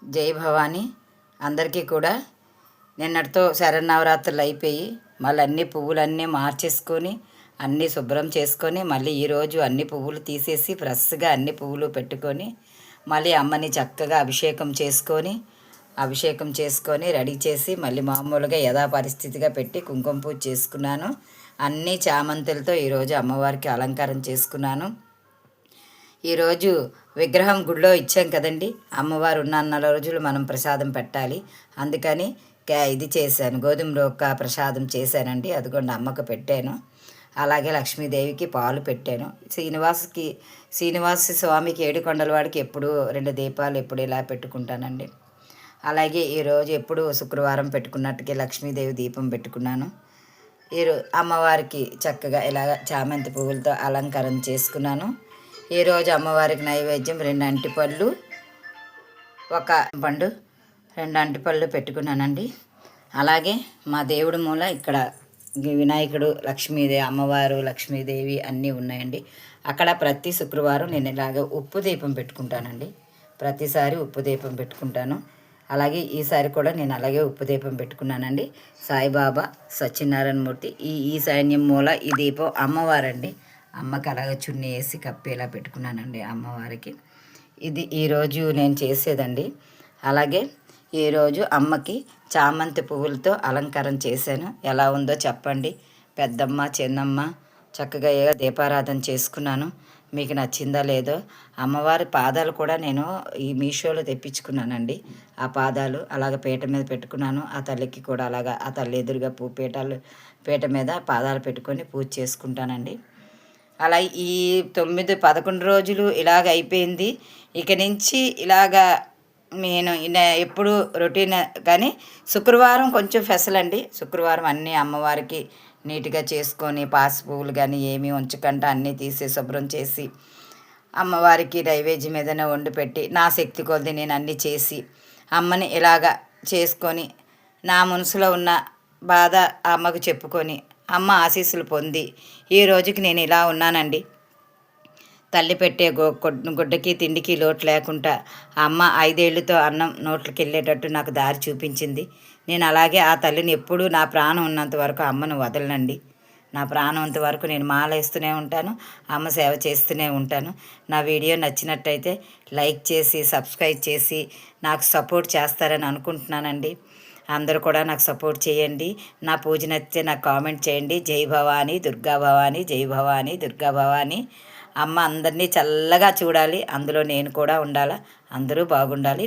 జై భవానీ. అందరికీ కూడా నిన్నటితో శరన్నవరాత్రులు అయిపోయి మళ్ళీ అన్ని పువ్వులన్నీ మార్చేసుకొని అన్నీ శుభ్రం చేసుకొని మళ్ళీ ఈరోజు అన్ని పువ్వులు తీసేసి ఫ్రెష్గా అన్ని పువ్వులు పెట్టుకొని మళ్ళీ అమ్మని చక్కగా అభిషేకం చేసుకొని రెడీ చేసి మళ్ళీ మామూలుగా యథాపరిస్థితిగా పెట్టి కుంకుమ పూజ చేసుకున్నాను. అన్ని చామంతులతో ఈరోజు అమ్మవారికి అలంకారం చేసుకున్నాను. ఈరోజు విగ్రహం గుడిలో ఇచ్చాం కదండి, అమ్మవారు ఉన్న అన్న రోజులు మనం ప్రసాదం పెట్టాలి. అందుకని ఇది చేశాను, గోధుమ రొక్క ప్రసాదం చేశానండి. అదిగోండి అమ్మకు పెట్టాను. అలాగే లక్ష్మీదేవికి పాలు పెట్టాను. శ్రీనివాస స్వామికి ఏడుకొండల వాడికి ఎప్పుడు 2 దీపాలు ఎప్పుడు ఇలా పెట్టుకుంటానండి. అలాగే ఈరోజు ఎప్పుడు శుక్రవారం పెట్టుకున్నట్టుగా లక్ష్మీదేవి దీపం పెట్టుకున్నాను. అమ్మవారికి చక్కగా ఇలాగ చామంతి పువ్వులతో అలంకారం చేసుకున్నాను. ఈరోజు అమ్మవారికి నైవేద్యం 2 అరటిపళ్ళు, 1 పండు, 2 అరటిపళ్ళు పెట్టుకున్నానండి. అలాగే మా దేవుడి మూల ఇక్కడ వినాయకుడు, లక్ష్మీదేవి, అమ్మవారు, లక్ష్మీదేవి అన్నీ ఉన్నాయండి. అక్కడ ప్రతి శుక్రవారం నేను ఇలాగ ఉప్పు దీపం పెట్టుకుంటానండి. ప్రతిసారి ఉప్పు దీపం పెట్టుకుంటాను. అలాగే ఈసారి కూడా నేను అలాగే ఉప్పు దీపం పెట్టుకున్నానండి. సాయిబాబా, సత్యనారాయణ మూర్తి, ఈ ఈశాన్యం మూల ఈ దీపం అమ్మవారండి. అమ్మకి అలాగ చున్నీ వేసి కప్పేలా పెట్టుకున్నానండి అమ్మవారికి. ఇది ఈరోజు నేను చేసేదండి. అలాగే ఈరోజు అమ్మకి చామంతి పువ్వులతో అలంకారం చేశాను. ఎలా ఉందో చెప్పండి. పెద్దమ్మ, చిన్నమ్మ చక్కగా దీపారాధన చేసుకున్నాను. మీకు నచ్చిందా లేదో. అమ్మవారి పాదాలు కూడా నేను ఈ మీషోలో తెప్పించుకున్నానండి. ఆ పాదాలు అలాగ పీట మీద పెట్టుకున్నాను. ఆ తల్లికి కూడా అలాగా ఆ తల్లి ఎదురుగా పీట మీద పాదాలు పెట్టుకొని పూజ చేసుకుంటానండి. అలా ఈ 9-11 రోజులు ఇలాగ అయిపోయింది. ఇక నుంచి ఇలాగా నేను ఎప్పుడు రొటీన్. కానీ శుక్రవారం కొంచెం స్పెషల్ అండి. శుక్రవారం అన్నీ అమ్మవారికి నీట్గా చేసుకొని పాసి పువ్వులు కానీ ఏమీ ఉంచకుండా అన్నీ తీసి శుభ్రం చేసి అమ్మవారికి నైవేద్యం ఏదైనా వండి పెట్టి నా శక్తి కొద్ది నేను అన్నీ చేసి అమ్మని ఇలాగ చేసుకొని నా మనసులో ఉన్న బాధ అమ్మకు చెప్పుకొని అమ్మ ఆశీస్సులు పొంది ఈ రోజుకి నేను ఇలా ఉన్నానండి. తల్లి పెట్టే గుడ్డకి తిండికి లోటు లేకుండా అమ్మ 5 ఏళ్ళతో అన్నం నోట్లకి వెళ్ళేటట్టు నాకు దారి చూపించింది. నేను అలాగే ఆ తల్లిని ఎప్పుడూ నా ప్రాణం ఉన్నంత వరకు అమ్మను వదలనండి. నా ప్రాణం అంతవరకు నేను మాలేస్తూనే ఉంటాను, అమ్మ సేవ చేస్తూనే ఉంటాను. నా వీడియో నచ్చినట్టయితే లైక్ చేసి సబ్స్క్రైబ్ చేసి నాకు సపోర్ట్ చేస్తారని అనుకుంటున్నానండి. అందరూ కూడా నాకు సపోర్ట్ చేయండి. నా పూజ నచ్చితే నాకు కామెంట్ చేయండి. జై భవానీ, దుర్గా భవానీ, జై భవానీ, దుర్గా భవానీ. అమ్మ అందరినీ చల్లగా చూడాలి, అందులో నేను కూడా ఉండాలి. అందరూ బాగుండాలి.